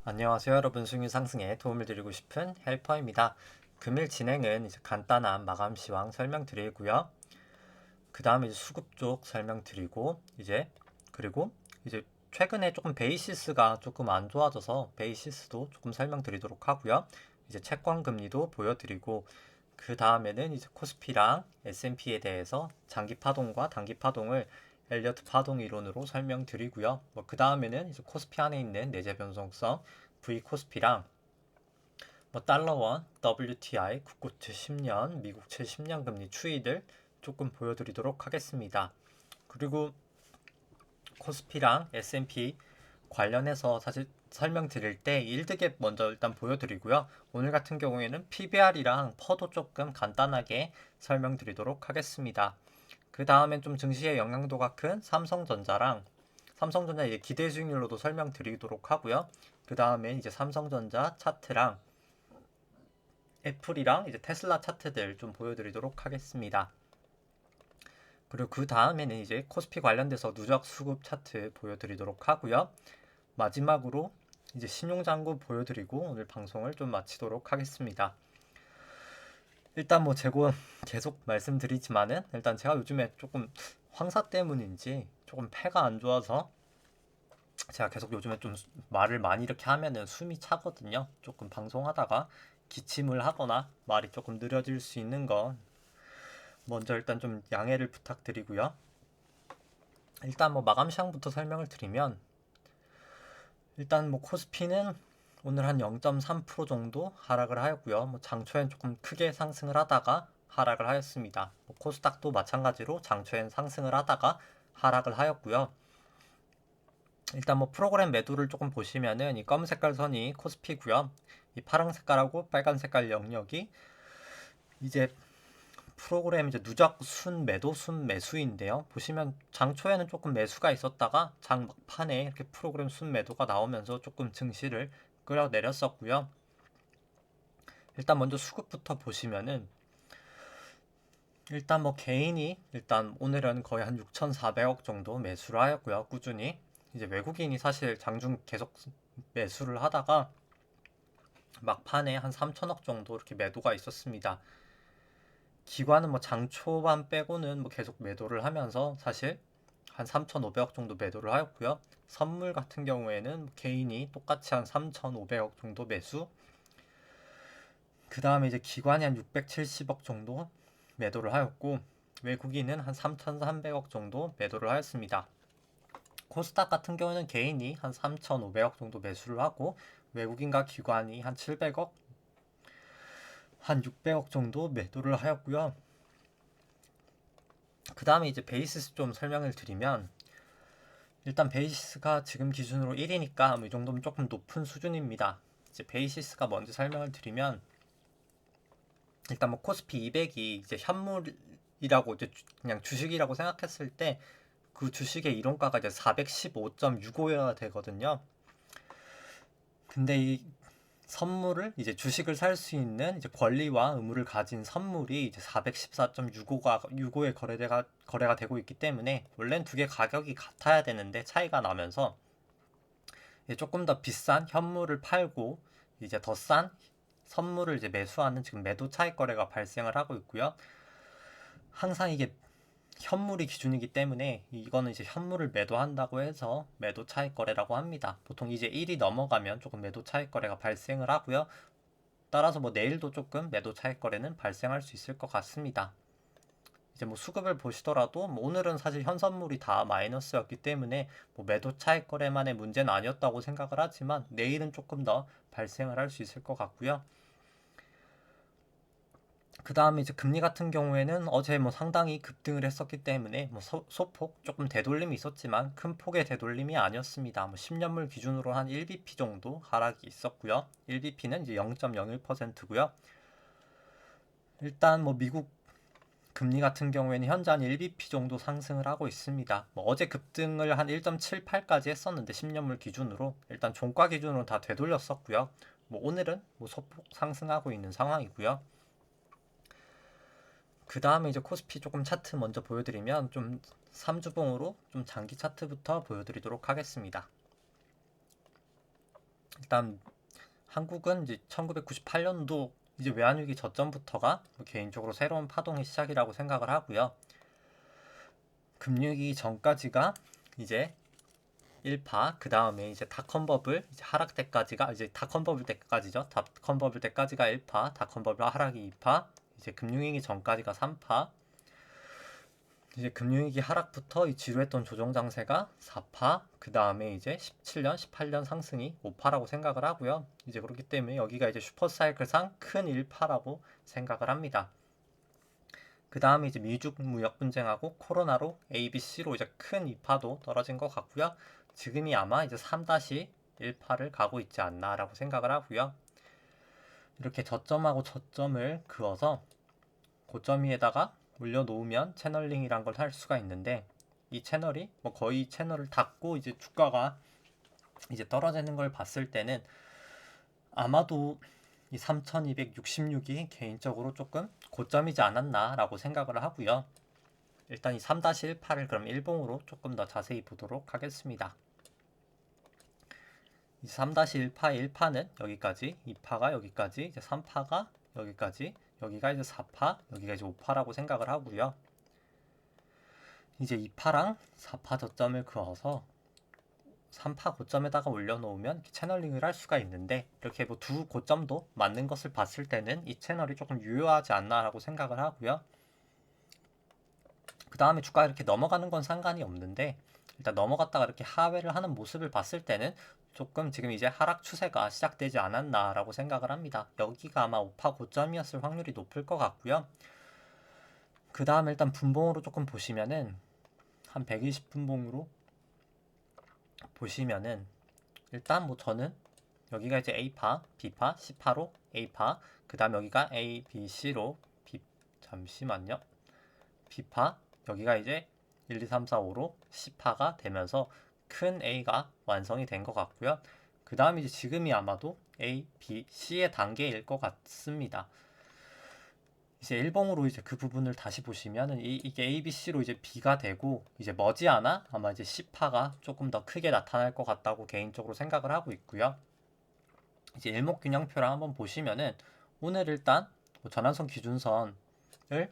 안녕하세요 여러분, 수익률 상승에 도움을 드리고 싶은 헬퍼입니다. 금일 진행은 이제 간단한 마감 시황 설명드리고요. 그 다음에 이제 수급 쪽 설명드리고 그리고 이제 최근에 조금 베이시스가 조금 안 좋아져서 베이시스도 조금 설명드리도록 하고요. 이제 채권 금리도 보여드리고, 그 다음에는 이제 코스피랑 S&P에 대해서 장기 파동과 단기 파동을 엘리어트 파동 이론으로 설명드리고요. 그 다음에는 이제 코스피 안에 있는 내재 변동성 V 코스피랑 달러원, WTI, 국고채 10년, 미국채 10년 금리 추이들 조금 보여드리도록 하겠습니다. 그리고 코스피랑 S&P 관련해서 사실 설명드릴 때 일드갭 먼저 일단 보여드리고요. 오늘 같은 경우에는 PBR이랑 퍼도 조금 간단하게 설명드리도록 하겠습니다. 그 다음엔 좀 증시에 영향도가 큰 삼성전자 이제 기대 수익률로도 설명드리도록 하고요. 그 다음에 이제 삼성전자 차트랑 애플이랑 이제 테슬라 차트들 좀 보여드리도록 하겠습니다. 그리고 그 다음에는 이제 코스피 관련돼서 누적 수급 차트 보여드리도록 하고요. 마지막으로 이제 신용장구 보여드리고 오늘 방송을 좀 마치도록 하겠습니다. 일단 뭐 재고 계속 말씀드리지만은 일단 제가 요즘에 조금 황사 때문인지 조금 폐가 안 좋아서 제가 계속 요즘에 좀 말을 많이 이렇게 하면은 숨이 차거든요. 조금 방송하다가 기침을 하거나 말이 조금 느려질 수 있는 건 먼저 일단 좀 양해를 부탁드리고요. 일단 뭐 마감 시황부터 설명을 드리면, 일단 뭐 코스피는 오늘 한 0.3% 정도 하락을 하였고요. 장초엔 조금 크게 상승을 하다가 하락을 하였습니다. 코스닥도 마찬가지로 장초엔 상승을 하다가 하락을 하였고요. 일단 뭐 프로그램 매도를 조금 보시면은 이 검은 색깔 선이 코스피고요. 이 파란 색깔하고 빨간 색깔 영역이 이제 프로그램 이제 누적 순 매도 순 매수인데요. 보시면 장 초에는 조금 매수가 있었다가 장 막판에 이렇게 프로그램 순 매도가 나오면서 조금 증시를 끌어내렸었고요. 일단 먼저 수급부터 보시면은 일단 뭐 개인이 일단 오늘은 거의 한 6,400억 정도 매수를 하였고요. 꾸준히 이제 외국인이 사실 장중 계속 매수를 하다가 막판에 한 3천억 정도 이렇게 매도가 있었습니다. 기관은 뭐 장초반 빼고는 뭐 계속 매도를 하면서 사실 한 3,500억 정도 매도를 하였고요. 선물 같은 경우에는 개인이 똑같이 한 3,500억 정도 매수, 그 다음에 이제 기관이 한 670억 정도 매도를 하였고, 외국인은 한 3,300억 정도 매도를 하였습니다. 코스닥 같은 경우는 개인이 한 3,500억 정도 매수를 하고, 외국인과 기관이 한 700억, 한 600억 정도 매도를 하였고요. 그 다음에 이제 베이시스 좀 설명을 드리면, 일단 베이시스가 지금 기준으로 1이니까 이 정도면 조금 높은 수준입니다. 이제 베이시스가 먼저 설명을 드리면, 일단 뭐 코스피 200이 이제 현물이라고 이제 그냥 주식이라고 생각했을 때 그 주식의 이론가가 이제 415.65여야 되거든요. 근데 이 선물을 이제 주식을 살 수 있는 이제 권리와 의무를 가진 선물이 이제 414.65에 거래가 되고 있기 때문에 원래는 두 개 가격이 같아야 되는데 차이가 나면서 조금 더 비싼 현물을 팔고 이제 더 싼 선물을 이제 매수하는 지금 매도 차익 거래가 발생을 하고 있고요. 항상 이게 현물이 기준이기 때문에 이거는 이제 현물을 매도한다고 해서 매도 차익 거래라고 합니다. 보통 이제 1이 넘어가면 조금 매도 차익 거래가 발생을 하고요. 따라서 뭐 내일도 조금 매도 차익 거래는 발생할 수 있을 것 같습니다. 이제 뭐 수급을 보시더라도 뭐 오늘은 사실 현선물이 다 마이너스였기 때문에 뭐 매도 차익 거래만의 문제는 아니었다고 생각을 하지만 내일은 조금 더 발생을 할 수 있을 것 같고요. 그 다음에 이제 금리 같은 경우에는 어제 뭐 상당히 급등을 했었기 때문에 뭐 소폭 조금 되돌림이 있었지만 큰 폭의 되돌림이 아니었습니다. 뭐 10년물 기준으로 한 1bp 정도 하락이 있었고요. 1bp는 이제 0.01%고요. 일단 뭐 미국 금리 같은 경우에는 현재 한 1bp 정도 상승을 하고 있습니다. 뭐 어제 급등을 한 1.78까지 했었는데 10년물 기준으로 일단 종가 기준으로 다 되돌렸었고요. 뭐 오늘은 뭐 소폭 상승하고 있는 상황이고요. 그 다음에 이제 코스피 조금 차트 먼저 보여드리면 좀 3주봉으로 좀 장기 차트부터 보여드리도록 하겠습니다. 일단 한국은 이제 1998년도 이제 외환위기 저점부터가 개인적으로 새로운 파동의 시작이라고 생각을 하고요. 금융위기 전까지가 이제 1파, 그 다음에 이제 닷컴버블 이제 하락 때까지가 이제 닷컴버블 때까지죠. 닷컴버블 때까지가 1파, 닷컴버블 하락이 2파, 이제 금융위기 전까지가 3파, 이제 금융위기 하락부터 이 지루했던 조정 장세가 4파, 그 다음에 이제 17년, 18년 상승이 5파라고 생각을 하고요. 이제 그렇기 때문에 여기가 이제 슈퍼사이클상 큰 1파라고 생각을 합니다. 그 다음에 이제 미중 무역 분쟁하고 코로나로 A, B, C로 이제 큰 2파도 떨어진 것 같고요. 지금이 아마 이제 3-1파를 가고 있지 않나라고 생각을 하고요. 이렇게 저점하고 저점을 그어서 고점 위에다가 올려놓으면 채널링이란 걸 할 수가 있는데, 이 채널이 뭐 거의 채널을 닫고 이제 주가가 이제 떨어지는 걸 봤을 때는 아마도 이 3266이 개인적으로 조금 고점이지 않았나라고 생각을 하고요. 일단 이 3-1파를 그럼 일봉으로 조금 더 자세히 보도록 하겠습니다. 이 3-1파 1파는 여기까지, 2파가 여기까지, 이제 3파가 여기까지, 여기가 이제 4파, 여기가 이제 5파라고 생각을 하고요. 이제 2파랑 4파 저점을 그어서 3파 고점에다가 올려놓으면 채널링을 할 수가 있는데, 이렇게 뭐 두 고점도 맞는 것을 봤을 때는 이 채널이 조금 유효하지 않나라고 생각을 하고요. 그 다음에 주가가 이렇게 넘어가는 건 상관이 없는데, 일단 넘어갔다가 이렇게 하회를 하는 모습을 봤을 때는 조금 지금 이제 하락 추세가 시작되지 않았나라고 생각을 합니다. 여기가 아마 5파 고점이었을 확률이 높을 것 같고요. 그 다음에 일단 분봉으로 조금 보시면은 한 120분봉으로 보시면은 일단 뭐 저는 여기가 이제 A파, B파, C파로 A파, 그 다음 여기가 A, B, C로 잠시만요. B파, 여기가 이제 1, 2, 3, 4, 5로 C파가 되면서 큰 A가 완성이 된 것 같고요. 그 다음 이제 지금이 아마도 A, B, C의 단계일 것 같습니다. 이제 일봉으로 이제 그 부분을 다시 보시면은 이게 A, B, C로 이제 B가 되고 이제 머지않아 아마 이제 C파가 조금 더 크게 나타날 것 같다고 개인적으로 생각을 하고 있고요. 이제 일목균형표를 한번 보시면은 오늘 일단 뭐 전환선 기준선을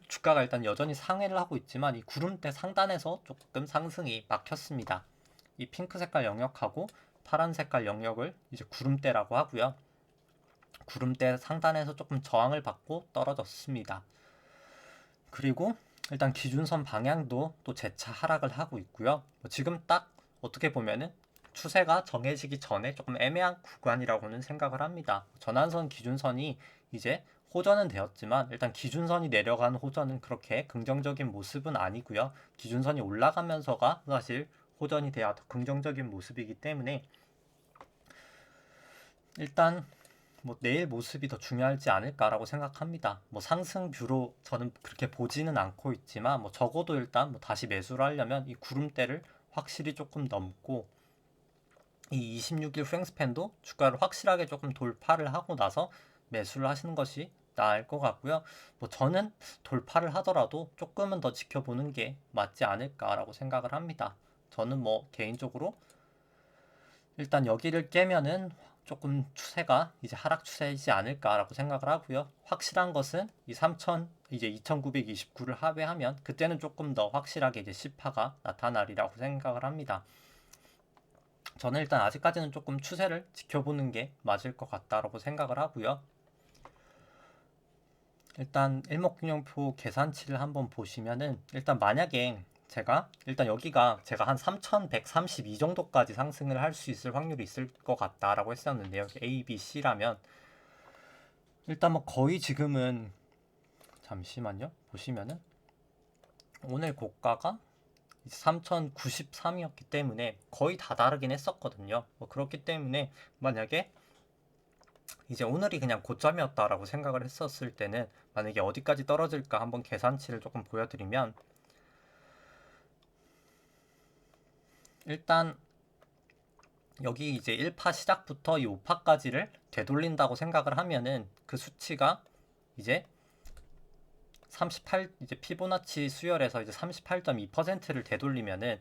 주가가 일단 여전히 상회를 하고 있지만 이 구름대 상단에서 조금 상승이 막혔습니다. 이 핑크 색깔 영역하고 파란 색깔 영역을 이제 구름대라고 하고요. 구름대 상단에서 조금 저항을 받고 떨어졌습니다. 그리고 일단 기준선 방향도 또 재차 하락을 하고 있고요. 지금 딱 어떻게 보면은 추세가 정해지기 전에 조금 애매한 구간이라고는 생각을 합니다. 전환선 기준선이 이제 호전은 되었지만 일단 기준선이 내려간 호전은 그렇게 긍정적인 모습은 아니고요. 기준선이 올라가면서가 사실 호전이 돼야 더 긍정적인 모습이기 때문에 일단 뭐 내일 모습이 더 중요하지 않을까라고 생각합니다. 뭐 상승뷰로 저는 그렇게 보지는 않고 있지만 뭐 적어도 일단 뭐 다시 매수를 하려면 이 구름대를 확실히 조금 넘고 이 26일 후행스팬도 주가를 확실하게 조금 돌파를 하고 나서 매수를 하시는 것이 나을 것 같고요. 뭐 저는 돌파를 하더라도 조금은 더 지켜보는 게 맞지 않을까라고 생각을 합니다. 저는 뭐 개인적으로 일단 여기를 깨면은 조금 추세가 이제 하락 추세이지 않을까라고 생각을 하고요. 확실한 것은 이 3000 이제 2929를 하회하면 그때는 조금 더 확실하게 이제 시파가 나타나리라고 생각을 합니다. 저는 일단 아직까지는 조금 추세를 지켜보는 게 맞을 것 같다라고 생각을 하고요. 일단 일목균형표 계산치를 한번 보시면은 일단 만약에 제가 일단 여기가 제가 한 3132 정도까지 상승을 할 수 있을 확률이 있을 것 같다라고 했었는데요. A, B, C라면 일단 뭐 거의 지금은 잠시만요. 보시면은 오늘 고가가 3093이었기 때문에 거의 다 다르긴 했었거든요. 뭐 그렇기 때문에 만약에 이제 오늘이 그냥 고점이었다라고 생각을 했었을 때는 만약에 어디까지 떨어질까 한번 계산치를 조금 보여드리면 일단 여기 이제 1파 시작부터 이 5파까지를 되돌린다고 생각을 하면은 그 수치가 이제 38 이제 피보나치 수열에서 이제 38.2%를 되돌리면은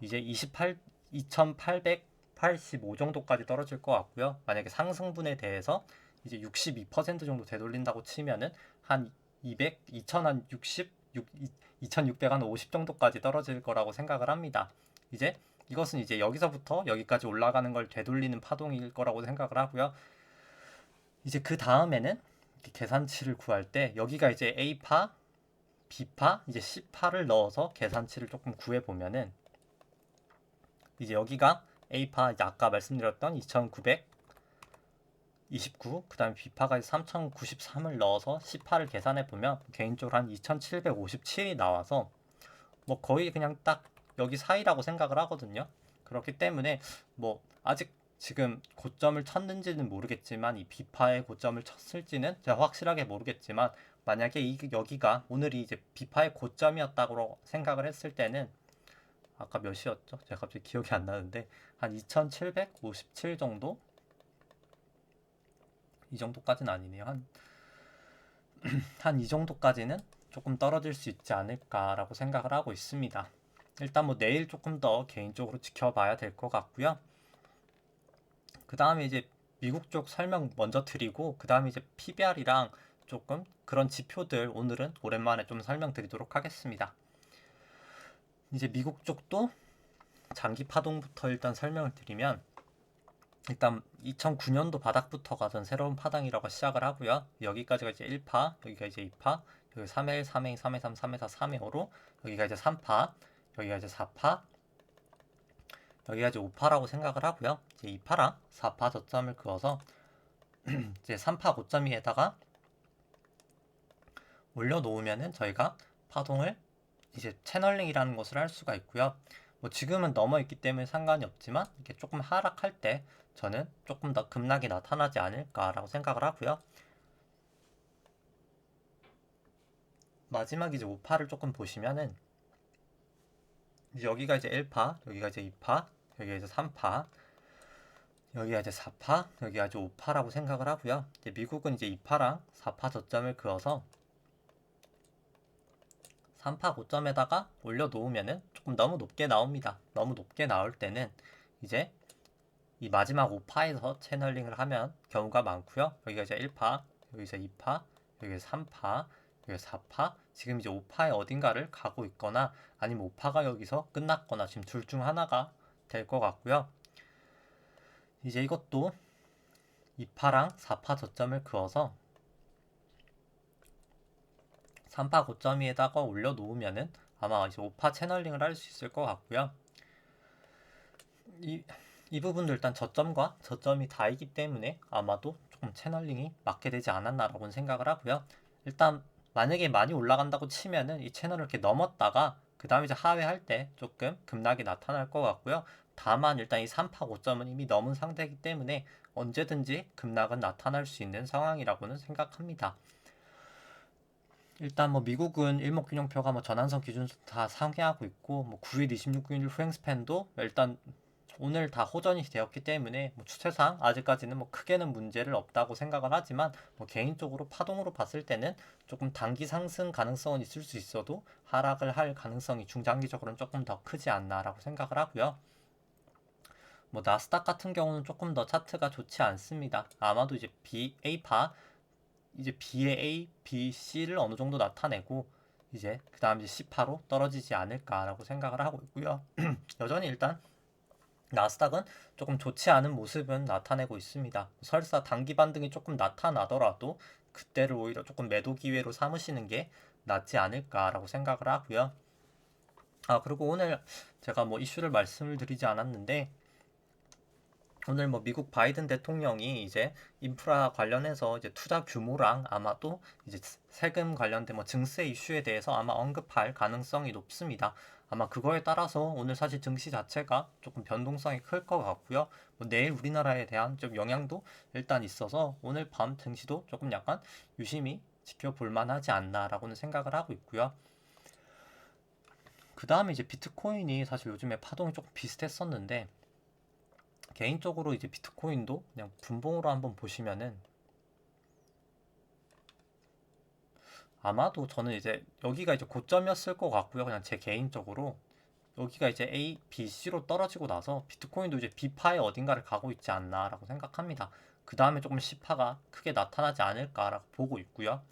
이제 28 2800 85 정도까지 떨어질 것 같고요. 만약에 상승분에 대해서 이제 62% 정도 되돌린다고 치면은 한 200, 2060, 2600, 한 50 정도까지 떨어질 거라고 생각을 합니다. 이제 이것은 이제 여기서부터 여기까지 올라가는 걸 되돌리는 파동일 거라고 생각을 하고요. 이제 그 다음에는 계산치를 구할 때 여기가 이제 A파, B파, 이제 C파를 넣어서 계산치를 조금 구해 보면은 이제 여기가 A파, 이제 아까 말씀드렸던 2929, 그 다음에 B파가 3093을 넣어서 C파를 계산해 보면 개인적으로 한 2757이 나와서 뭐 거의 그냥 딱 여기 사이라고 생각을 하거든요. 그렇기 때문에 뭐 아직 지금 고점을 쳤는지는 모르겠지만 이 B파의 고점을 쳤을지는 제가 확실하게 모르겠지만 만약에 여기가 오늘이 이제 B파의 고점이었다고 생각을 했을 때는 아까 몇이었죠? 제가 갑자기 기억이 안 나는데 한 2757 정도? 이 정도까지는 아니네요. 한 이 정도까지는 조금 떨어질 수 있지 않을까라고 생각을 하고 있습니다. 일단 뭐 내일 조금 더 개인적으로 지켜봐야 될 것 같고요. 그 다음에 이제 미국 쪽 설명 먼저 드리고 그 다음에 이제 PBR이랑 조금 그런 지표들 오늘은 오랜만에 좀 설명드리도록 하겠습니다. 이제 미국 쪽도 장기 파동부터 일단 설명을 드리면 일단 2009년도 바닥부터 가던 새로운 파동이라고 시작을 하고요. 여기까지가 이제 1파, 여기가 이제 2파, 여기 3회, 3회, 3회, 3, 3회, 4, 3회, 5로 여기가 이제 3파, 여기가 이제 4파, 여기가 이제 5파라고 생각을 하고요. 이제 2파랑 4파 저점을 그어서 이제 3파 고점 위에다가 올려놓으면은 저희가 파동을 이제 채널링이라는 것을 할 수가 있고요. 뭐 지금은 넘어 있기 때문에 상관이 없지만 이렇게 조금 하락할 때 저는 조금 더 급락이 나타나지 않을까라고 생각을 하고요. 마지막 이제 5파를 조금 보시면은 이제 여기가 이제 1파, 여기가 이제 2파, 여기가 이제 3파, 여기가 이제 4파, 여기가 이제 5파라고 생각을 하고요. 이제 미국은 이제 2파랑 4파 저점을 그어서 3파 고점에다가 올려놓으면은 조금 너무 높게 나옵니다. 너무 높게 나올 때는 이제 이 마지막 5파에서 채널링을 하면 경우가 많고요. 여기가 이제 1파, 여기 이제 2파, 여기 3파, 여기 4파, 지금 이제 5파의 어딘가를 가고 있거나 아니면 5파가 여기서 끝났거나 지금 둘 중 하나가 될 것 같고요. 이제 이것도 2파랑 4파 저점을 그어서 3파 고점 위에다가 올려놓으면은 아마 이제 5파 채널링을 할 수 있을 것 같고요. 이 부분도 일단 저점과 저점이 다이기 때문에 아마도 조금 채널링이 맞게 되지 않았나라고 생각을 하고요. 일단 만약에 많이 올라간다고 치면은 이 채널을 이렇게 넘었다가 그 다음에 이제 하회할 때 조금 급락이 나타날 것 같고요. 다만 일단 이 3파 고점은 이미 넘은 상태이기 때문에 언제든지 급락은 나타날 수 있는 상황이라고는 생각합니다. 일단 뭐 미국은 일목균형표가 뭐 전환선 기준 다 상회하고 있고 뭐 9일, 26일 후행 스팬도 일단 오늘 다 호전이 되었기 때문에 뭐 추세상 아직까지는 뭐 크게는 문제를 없다고 생각을 하지만 뭐 개인적으로 파동으로 봤을 때는 조금 단기 상승 가능성은 있을 수 있어도 하락을 할 가능성이 중장기적으로는 조금 더 크지 않나라고 생각을 하고요. 뭐 나스닥 같은 경우는 조금 더 차트가 좋지 않습니다. 아마도 이제 A파 이제 B의 A, B, C를 어느 정도 나타내고 이제 그 다음 이제 C파로 떨어지지 않을까라고 생각을 하고 있고요. 여전히 일단 나스닥은 조금 좋지 않은 모습은 나타내고 있습니다. 설사 단기 반등이 조금 나타나더라도 그때를 오히려 조금 매도 기회로 삼으시는 게 낫지 않을까라고 생각을 하고요. 그리고 오늘 제가 뭐 이슈를 말씀을 드리지 않았는데 오늘 뭐 미국 바이든 대통령이 이제 인프라 관련해서 이제 투자 규모랑 아마도 이제 세금 관련된 뭐 증세 이슈에 대해서 아마 언급할 가능성이 높습니다. 아마 그거에 따라서 오늘 사실 증시 자체가 조금 변동성이 클 것 같고요. 뭐 내일 우리나라에 대한 좀 영향도 일단 있어서 오늘 밤 증시도 조금 약간 유심히 지켜볼 만하지 않나라고는 생각을 하고 있고요. 그 다음에 이제 비트코인이 사실 요즘에 파동이 조금 비슷했었는데 개인적으로 이제 비트코인도 그냥 분봉으로 한번 보시면은 아마도 저는 이제 여기가 이제 고점이었을 것 같고요. 그냥 제 개인적으로 여기가 이제 A, B, C로 떨어지고 나서 비트코인도 이제 B파의 어딘가를 가고 있지 않나라고 생각합니다. 그 다음에 조금 C파가 크게 나타나지 않을까라고 보고 있고요.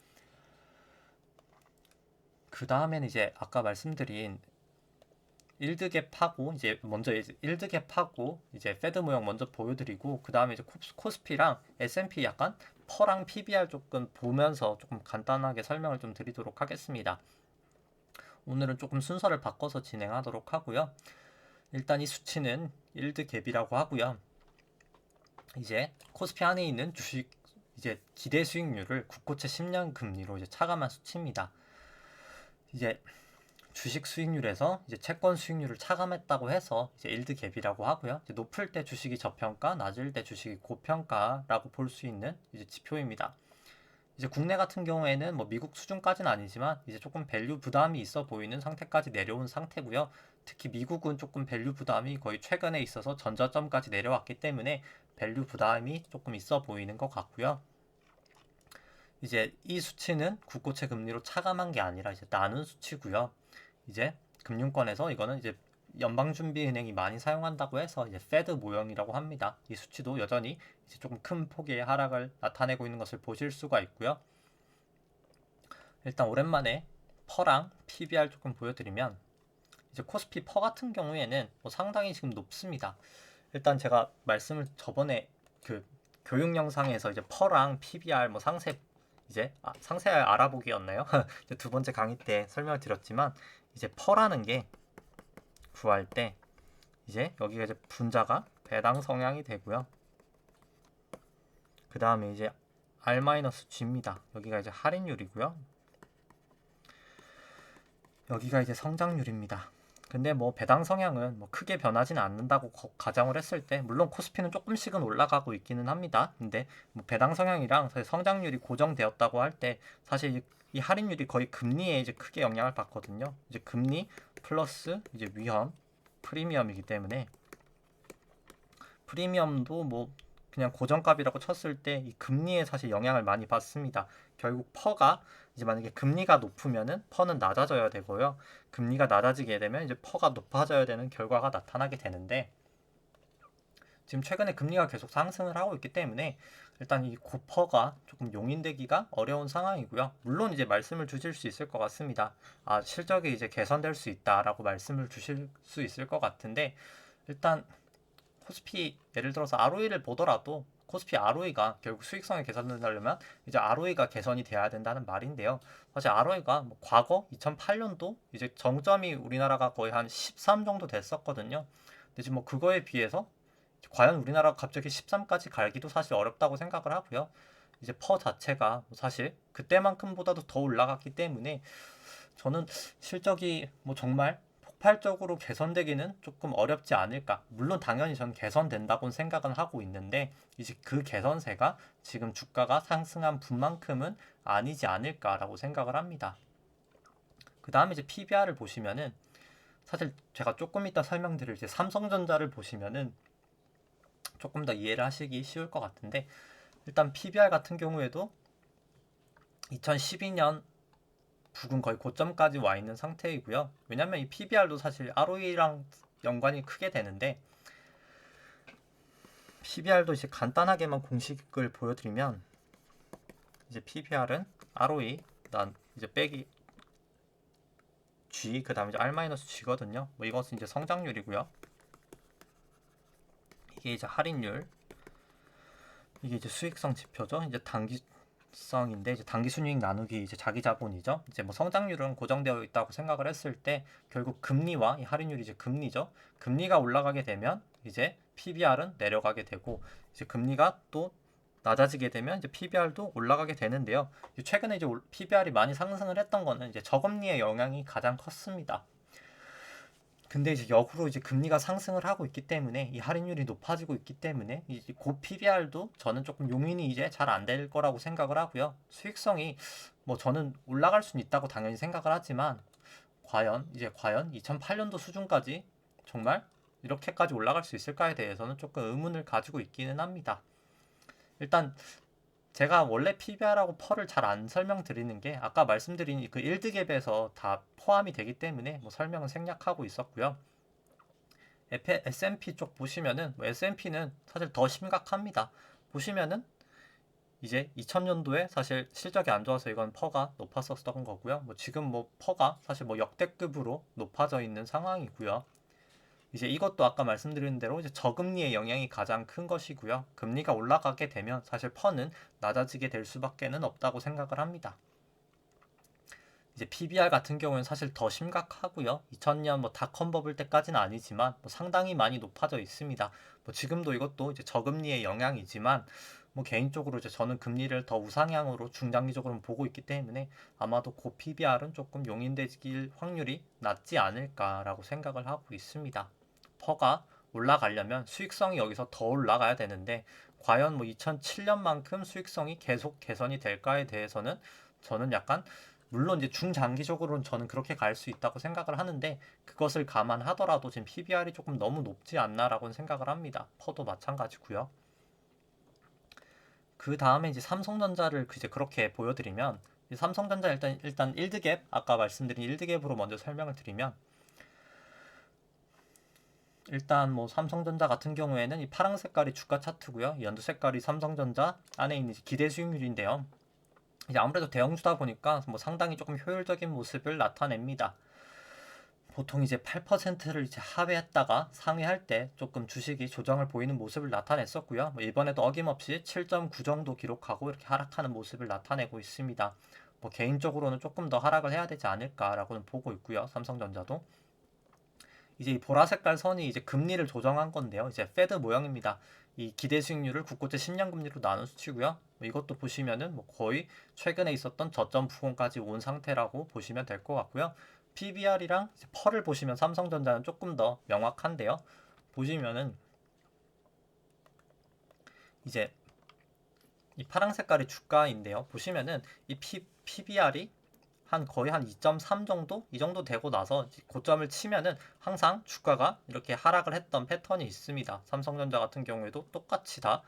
그 다음에는 이제 아까 말씀드린 1득에 파고 이제 먼저 1득에 파고 이제 페드 모형 먼저 보여드리고 그 다음에 이제 코스피랑 S&P 약간 퍼랑 PBR 조금 보면서 조금 간단하게 설명을 좀 드리도록 하겠습니다. 오늘은 조금 순서를 바꿔서 진행하도록 하고요. 일단 이 수치는 1드 갭이라고 하고요. 이제 코스피 안에 있는 주식 이제 기대 수익률을 국고채 10년 금리로 이제 차감한 수치입니다. 이제 주식 수익률에서 이제 채권 수익률을 차감했다고 해서 이제 1드 갭이라고 하고요. 이제 높을 때 주식이 저평가, 낮을 때 주식이 고평가라고 볼 수 있는 이제 지표입니다. 이제 국내 같은 경우에는 뭐 미국 수준까지는 아니지만 이제 조금 밸류 부담이 있어 보이는 상태까지 내려온 상태고요. 특히 미국은 조금 밸류 부담이 거의 최근에 있어서 전저점까지 내려왔기 때문에 밸류 부담이 조금 있어 보이는 것 같고요. 이제 이 수치는 국고채 금리로 차감한 게 아니라 이제 나눈 수치고요. 이제 금융권에서 이거는 이제 연방준비은행이 많이 사용한다고 해서 이제 페드 모형이라고 합니다. 이 수치도 여전히 이제 조금 큰 폭의 하락을 나타내고 있는 것을 보실 수가 있고요. 일단 오랜만에 퍼랑 PBR 조금 보여드리면 이제 코스피 퍼 같은 경우에는 뭐 상당히 지금 높습니다. 일단 제가 말씀을 저번에 그 교육 영상에서 이제 퍼랑 PBR 뭐 상세 상세 알아보기였나요? 이제 두 번째 강의 때 설명을 드렸지만 이제 퍼라는 게 구할 때 이제 여기가 이제 분자가 배당 성향이 되고요. 그 다음에 이제 R-G입니다. 여기가 이제 할인율이고요. 여기가 이제 성장률입니다. 근데 뭐 배당 성향은 뭐 크게 변하지는 않는다고 가정을 했을 때 물론 코스피는 조금씩은 올라가고 있기는 합니다. 근데 뭐 배당 성향이랑 사실 성장률이 고정되었다고 할 때 사실 이 할인율이 거의 금리에 이제 크게 영향을 받거든요. 이제 금리 플러스 이제 위험 프리미엄이기 때문에 프리미엄도 뭐 그냥 고정값이라고 쳤을 때 이 금리에 사실 영향을 많이 받습니다. 결국 퍼가 이제 만약에 금리가 높으면은 퍼는 낮아져야 되고요. 금리가 낮아지게 되면 이제 퍼가 높아져야 되는 결과가 나타나게 되는데 지금 최근에 금리가 계속 상승을 하고 있기 때문에 일단 이 고퍼가 조금 용인되기가 어려운 상황이고요. 물론 이제 말씀을 주실 수 있을 것 같습니다. 아, 실적이 이제 개선될 수 있다라고 말씀을 주실 수 있을 것 같은데 일단 코스피 예를 들어서 ROE를 보더라도 코스피 ROE가 결국 수익성이 개선된다려면 이제 ROE가 개선이 돼야 된다는 말인데요. 사실 ROE가 뭐 과거 2008년도 이제 정점이 우리나라가 거의 한 13 정도 됐었거든요. 근데 지금 뭐 그거에 비해서 과연 우리나라가 갑자기 13까지 갈기도 사실 어렵다고 생각을 하고요. 이제 퍼 자체가 사실 그때만큼보다도 더 올라갔기 때문에 저는 실적이 뭐 정말 폭발적으로 개선되기는 조금 어렵지 않을까. 물론 당연히 전 개선된다고 생각은 하고 있는데 이제 그 개선세가 지금 주가가 상승한 분만큼은 아니지 않을까라고 생각을 합니다. 그 다음에 이제 PBR을 보시면은 사실 제가 조금 이따 설명드릴 이제 삼성전자를 보시면은 조금 더 이해를 하시기 쉬울 것 같은데 일단 PBR 같은 경우에도 2012년 부근 거의 고점까지 와 있는 상태이고요. 왜냐면 이 PBR도 사실 ROE랑 연관이 크게 되는데 PBR도 이제 간단하게만 공식을 보여드리면 이제 PBR은 ROE 난 이제 빼기 G 그 다음에 이제 R-G거든요. 뭐 이것은 이제 성장률이고요. 이게 이제 할인율 이게 이제 수익성 지표죠. 이제 단기성인데 이제 단기 순이익 나누기 이제 자기 자본이죠. 이제 뭐 성장률은 고정되어 있다고 생각을 했을 때 결국 금리와 이 할인율이 이제 금리죠. 금리가 올라가게 되면 이제 PBR은 내려가게 되고 이제 금리가 또 낮아지게 되면 이제 PBR도 올라가게 되는데요. 최근에 이제 PBR이 많이 상승을 했던 거는 이제 저금리의 영향이 가장 컸습니다. 근데 이제 역으로 이제 금리가 상승을 하고 있기 때문에 이 할인율이 높아지고 있기 때문에 이제 고 PBR도 저는 조금 용인이 이제 잘 안 될 거라고 생각을 하고요. 수익성이 뭐 저는 올라갈 수는 있다고 당연히 생각을 하지만 과연 2008년도 수준까지 정말 이렇게까지 올라갈 수 있을까에 대해서는 조금 의문을 가지고 있기는 합니다. 일단 제가 원래 PBR하고 펄을 잘 안 설명드리는 게 아까 말씀드린 그 1드 갭에서 다 포함이 되기 때문에 뭐 설명은 생략하고 있었고요. S&P 쪽 보시면은 S&P는 사실 더 심각합니다. 보시면은 이제 2000년도에 사실 실적이 안 좋아서 이건 퍼가 높았었던 거고요. 뭐 지금 뭐 퍼가 사실 뭐 역대급으로 높아져 있는 상황이고요. 이제 이것도 아까 말씀드린 대로 이제 저금리의 영향이 가장 큰 것이고요. 금리가 올라가게 되면 사실 퍼는 낮아지게 될 수밖에는 없다고 생각을 합니다. 이제 PBR 같은 경우는 사실 더 심각하고요. 2000년 뭐 닷컴 버블 때까지는 아니지만 뭐 상당히 많이 높아져 있습니다. 뭐 지금도 이것도 이제 저금리의 영향이지만 뭐 개인적으로 이제 저는 금리를 더 우상향으로 중장기적으로 보고 있기 때문에 아마도 고 PBR은 조금 용인되길 확률이 낮지 않을까라고 생각을 하고 있습니다. 퍼가 올라가려면 수익성이 여기서 더 올라가야 되는데 과연 뭐 2007년만큼 수익성이 계속 개선이 될까에 대해서는 저는 약간 물론 이제 중장기적으로는 저는 그렇게 갈 수 있다고 생각을 하는데 그것을 감안하더라도 지금 PBR이 조금 너무 높지 않나라고는 생각을 합니다. 퍼도 마찬가지고요. 그 다음에 이제 삼성전자를 이제 그렇게 보여드리면 삼성전자 일단 1드갭 아까 말씀드린 1드갭으로 먼저 설명을 드리면 일단 뭐 삼성전자 같은 경우에는 이 파란 색깔이 주가 차트고요. 연두 색깔이 삼성전자 안에 있는 기대 수익률인데요. 이제 아무래도 대형주다 보니까 뭐 상당히 조금 효율적인 모습을 나타냅니다. 보통 이제 8%를 이제 하회했다가 상회할 때 조금 주식이 조정을 보이는 모습을 나타냈었고요. 뭐 이번에도 어김없이 7.9 정도 기록하고 이렇게 하락하는 모습을 나타내고 있습니다. 뭐 개인적으로는 조금 더 하락을 해야 되지 않을까라고는 보고 있고요. 삼성전자도. 이제 이 보라 색깔 선이 이제 금리를 조정한 건데요. 이제 페드 모형입니다. 이 기대 수익률을 국고채 10년 금리로 나눈 수치고요. 뭐 이것도 보시면은 뭐 거의 최근에 있었던 저점 부근까지 온 상태라고 보시면 될 것 같고요. PBR이랑 펄을 보시면 삼성전자는 조금 더 명확한데요. 보시면은 이제 이 파란 색깔이 주가인데요. 보시면은 이 PBR이 거의 한 2.3 정도? 이 정도 되고 나서 고점을 치면은 항상 주가가 이렇게 하락을 했던 패턴이 있습니다. 삼성전자 같은 경우에도 똑같이 다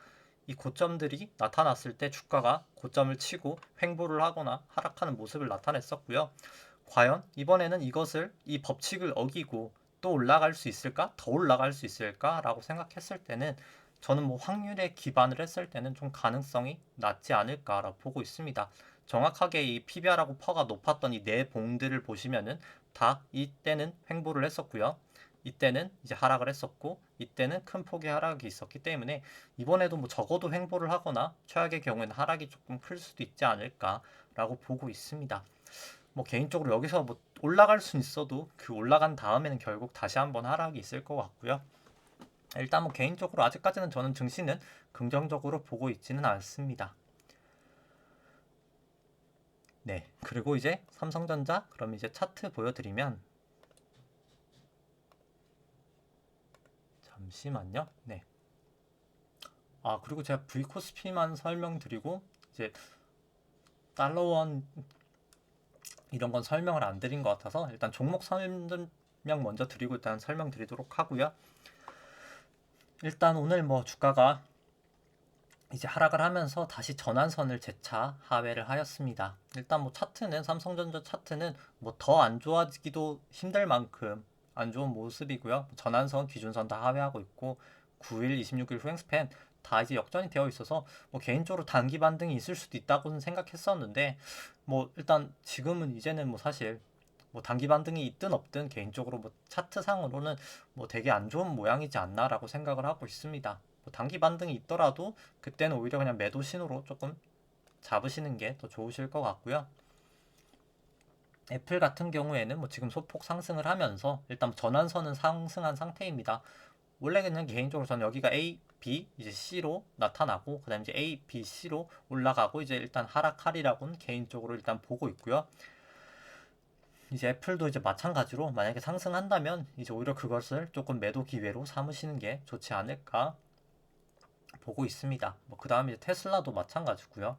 이 고점들이 나타났을 때 주가가 고점을 치고 횡보를 하거나 하락하는 모습을 나타냈었고요. 과연 이번에는 이 법칙을 어기고 또 올라갈 수 있을까? 더 올라갈 수 있을까? 라고 생각했을 때는 저는 뭐 확률에 기반을 했을 때는 좀 가능성이 낮지 않을까라고 보고 있습니다. 정확하게 이 PBR하고 퍼가 높았던 이 네 봉들을 보시면은 다 이때는 횡보를 했었고요. 이때는 이제 하락을 했었고 이때는 큰 폭의 하락이 있었기 때문에 이번에도 뭐 적어도 횡보를 하거나 최악의 경우에는 하락이 조금 클 수도 있지 않을까라고 보고 있습니다. 뭐 개인적으로 여기서 뭐 올라갈 수 있어도 그 올라간 다음에는 결국 다시 한번 하락이 있을 것 같고요. 일단 뭐 개인적으로 아직까지는 저는 증시는 긍정적으로 보고 있지는 않습니다. 네, 그리고 이제 삼성전자 그럼 이제 차트 보여드리면 잠시만요. 네. 아 그리고 제가 V코스피만 설명드리고 이제 달러원 이런 건 설명을 안 드린 것 같아서 일단 종목 설명 먼저 드리고 일단 설명드리도록 하고요. 일단 오늘 뭐 주가가 이제 하락을 하면서 다시 전환선을 재차 하회를 하였습니다. 일단 뭐 차트는 삼성전자 차트는 뭐 더 안 좋아지기도 힘들 만큼 안 좋은 모습이고요. 전환선, 기준선 다 하회하고 있고 9일, 26일 후행 스팬 다 이제 역전이 되어 있어서 뭐 개인적으로 단기 반등이 있을 수도 있다고는 생각했었는데 뭐 일단 지금은 이제는 뭐 사실 뭐 단기 반등이 있든 없든 개인적으로 뭐 차트상으로는 뭐 되게 안 좋은 모양이지 않나라고 생각을 하고 있습니다. 뭐 단기 반등이 있더라도 그때는 오히려 그냥 매도 신호로 조금 잡으시는 게 더 좋으실 것 같고요. 애플 같은 경우에는 뭐 지금 소폭 상승을 하면서 일단 전환선은 상승한 상태입니다. 원래 그냥 개인적으로 저는 여기가 A, B, 이제 C로 나타나고 그다음 이제 A, B, C로 올라가고 이제 일단 하락하리라고는 개인적으로 일단 보고 있고요. 이제 애플도 이제 마찬가지로 만약에 상승한다면 이제 오히려 그것을 조금 매도 기회로 삼으시는 게 좋지 않을까 보고 있습니다. 뭐 그 다음에 이제 테슬라도 마찬가지고요.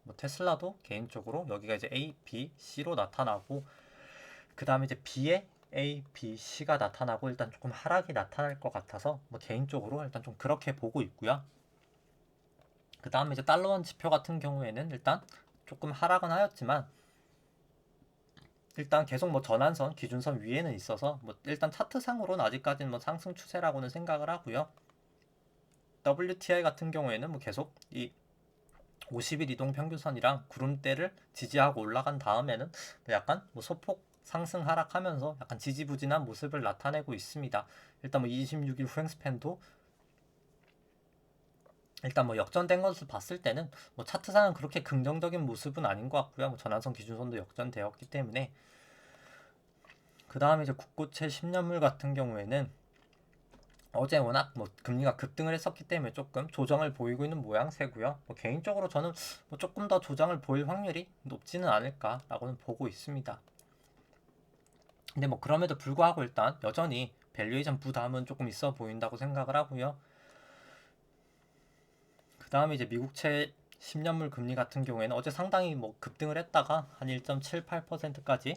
뭐 테슬라도 개인적으로 여기가 이제 A, B, C로 나타나고 그 다음에 이제 B에 A, B, C가 나타나고 일단 조금 하락이 나타날 것 같아서 뭐 개인적으로 일단 좀 그렇게 보고 있고요. 그 다음에 이제 달러원 지표 같은 경우에는 일단 조금 하락은 하였지만 일단 계속 뭐 전환선, 기준선 위에는 있어서 뭐 일단 차트상으로는 아직까지는 뭐 상승 추세라고는 생각을 하고요. WTI 같은 경우에는 뭐 계속 이 50일 이동 평균선이랑 구름대를 지지하고 올라간 다음에는 약간 뭐 소폭 상승 하락하면서 약간 지지부진한 모습을 나타내고 있습니다. 일단 뭐 26일 후행 스팬도 일단 뭐 역전된 것을 봤을 때는 뭐 차트상은 그렇게 긍정적인 모습은 아닌 것 같고요. 뭐 전환선 기준선도 역전되었기 때문에 그 다음에 이제 국고채 10년물 같은 경우에는 어제 워낙 뭐 금리가 급등을 했었기 때문에 조금 조정을 보이고 있는 모양새고요. 뭐 개인적으로 저는 뭐 조금 더 조정을 보일 확률이 높지는 않을까라고는 보고 있습니다. 근데 뭐 그럼에도 불구하고 일단 여전히 밸류에이션 부담은 조금 있어 보인다고 생각을 하고요. 그 다음에 이제 미국채 10년물 금리 같은 경우에는 어제 상당히 뭐 급등을 했다가 한 1.78%까지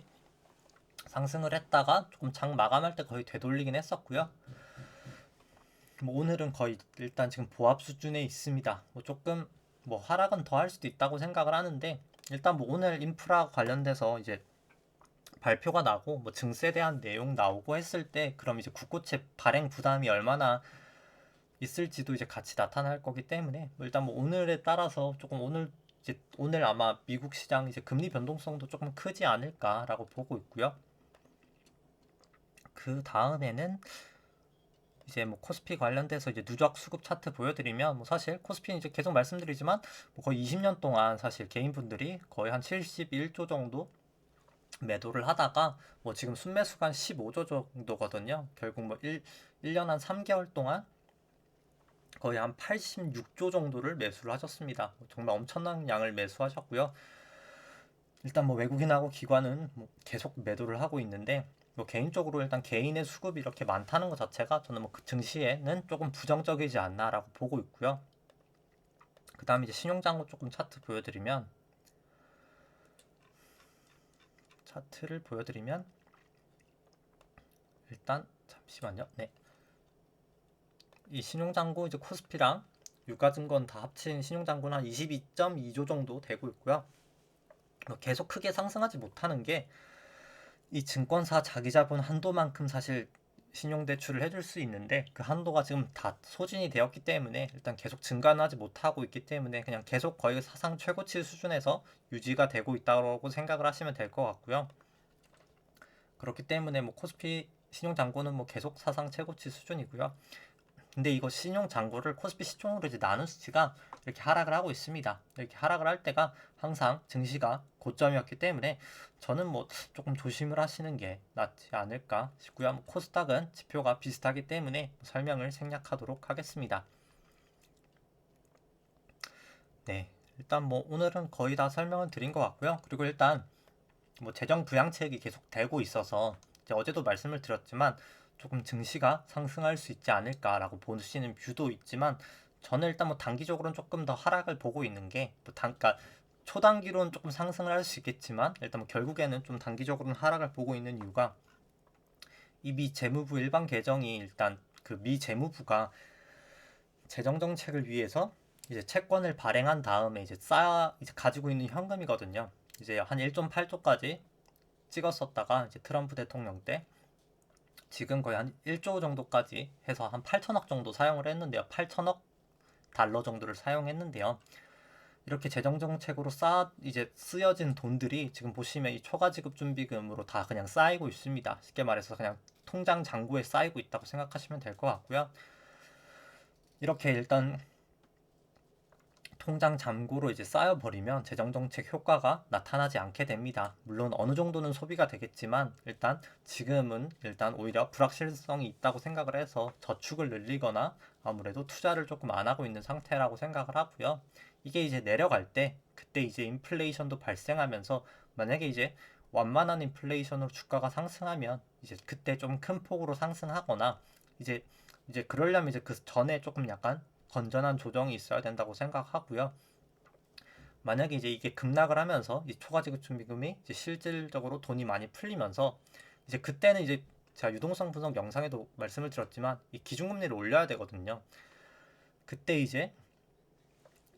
상승을 했다가 조금 장 마감할 때 거의 되돌리긴 했었고요. 뭐 오늘은 거의 일단 지금 보합 수준에 있습니다. 뭐 조금 뭐 하락은 더 할 수도 있다고 생각을 하는데 일단 뭐 오늘 인프라 관련돼서 이제 발표가 나고 뭐 증세에 대한 내용 나오고 했을 때 그럼 이제 국고채 발행 부담이 얼마나 있을지도 이제 같이 나타날 거기 때문에 뭐 일단 뭐 오늘에 따라서 조금 오늘 아마 미국 시장 이제 금리 변동성도 조금 크지 않을까라고 보고 있고요. 그 다음에는 이제 뭐 코스피 관련돼서 이제 누적 수급 차트 보여드리면 뭐 사실 코스피는 이제 계속 말씀드리지만 뭐 거의 20년 동안 사실 개인분들이 거의 한 71조 정도 매도를 하다가 뭐 지금 순매수가 한 15조 정도거든요. 결국 뭐 1년 한 3개월 동안 거의 한 86조 정도를 매수를 하셨습니다. 정말 엄청난 양을 매수하셨고요. 일단 뭐 외국인하고 기관은 뭐 계속 매도를 하고 있는데 뭐 개인적으로 일단 개인의 수급이 이렇게 많다는 것 자체가 저는 뭐그 증시에는 조금 부정적이지 않나라고 보고 있고요. 그 다음에 이제 신용장고 조금 차트 보여드리면 차트를 보여드리면 일단 잠시만요. 네, 이 신용장고 이제 코스피랑 유가증권 다 합친 신용장고는 한 22.2조 정도 되고 있고요. 계속 크게 상승하지 못하는 게 이 증권사 자기자본 한도만큼 사실 신용대출을 해줄 수 있는데 그 한도가 지금 다 소진이 되었기 때문에 일단 계속 증가는 하지 못하고 있기 때문에 그냥 계속 거의 사상 최고치 수준에서 유지가 되고 있다고 생각을 하시면 될 것 같고요. 그렇기 때문에 뭐 코스피 신용장고는 뭐 계속 사상 최고치 수준이고요. 근데 이거 신용장고를 코스피 시총으로 이제 나눈 수치가 이렇게 하락을 하고 있습니다. 이렇게 하락을 할 때가 항상 증시가 고점이었기 때문에 저는 뭐 조금 조심을 하시는 게 낫지 않을까 싶고요. 뭐 코스닥은 지표가 비슷하기 때문에 설명을 생략하도록 하겠습니다. 네, 일단 뭐 오늘은 거의 다 설명을 드린 것 같고요. 그리고 일단 뭐 재정 부양책이 계속 되고 있어서 이제 어제도 말씀을 드렸지만 조금 증시가 상승할 수 있지 않을까라고 보시는 뷰도 있지만 저는 일단 뭐 단기적으로는 조금 더 하락을 보고 있는 게뭐 그러니까 초단기로는 조금 상승을 할 수 있겠지만 일단 뭐 결국에는 좀 단기적으로는 하락을 보고 있는 이유가 이 미 재무부 일반 개정이 일단 그 미 재무부가 재정 정책을 위해서 이제 채권을 발행한 다음에 이제 가지고 있는 현금이거든요. 이제 한 1.8조까지 찍었었다가 이제 트럼프 대통령 때 지금 거의 한 1조 정도까지 해서 한 8천억 정도 사용을 했는데요. 8천억 달러 정도를 사용했는데요. 이렇게 재정 정책으로 이제 쓰여진 돈들이 지금 보시면 이 초과 지급 준비금으로 다 그냥 쌓이고 있습니다. 쉽게 말해서 그냥 통장 잔고에 쌓이고 있다고 생각하시면 될 것 같고요. 이렇게 일단 통장 잔고로 이제 쌓여버리면 재정정책 효과가 나타나지 않게 됩니다. 물론 어느 정도는 소비가 되겠지만 일단 지금은 일단 오히려 불확실성이 있다고 생각을 해서 저축을 늘리거나 아무래도 투자를 조금 안 하고 있는 상태라고 생각을 하고요. 이게 이제 내려갈 때 그때 이제 인플레이션도 발생하면서 만약에 이제 완만한 인플레이션으로 주가가 상승하면 이제 그때 좀 큰 폭으로 상승하거나 이제 그러려면 이제 그 전에 조금 약간 건전한 조정이 있어야 된다고 생각하고요. 만약에 이제 이게 급락을 하면서 이 초과지급준비금이 이제 실질적으로 돈이 많이 풀리면서 이제 그때는 이제 제가 유동성 분석 영상에도 말씀을 드렸지만 이 기준금리를 올려야 되거든요. 그때 이제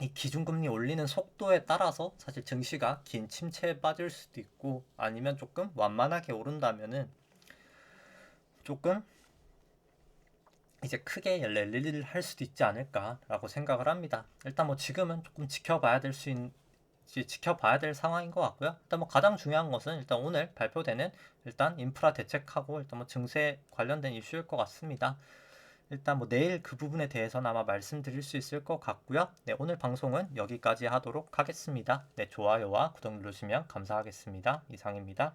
이 기준금리 올리는 속도에 따라서 사실 증시가 긴 침체에 빠질 수도 있고 아니면 조금 완만하게 오른다면은 조금 이제 크게 랠리를 할 수도 있지 않을까라고 생각을 합니다. 일단 뭐 지금은 조금 지켜봐야 될 상황인 것 같고요. 일단 뭐 가장 중요한 것은 일단 오늘 발표되는 일단 인프라 대책하고 일단 뭐 증세 관련된 이슈일 것 같습니다. 일단 뭐 내일 그 부분에 대해서는 아마 말씀드릴 수 있을 것 같고요. 네, 오늘 방송은 여기까지 하도록 하겠습니다. 네, 좋아요와 구독 누르시면 감사하겠습니다. 이상입니다.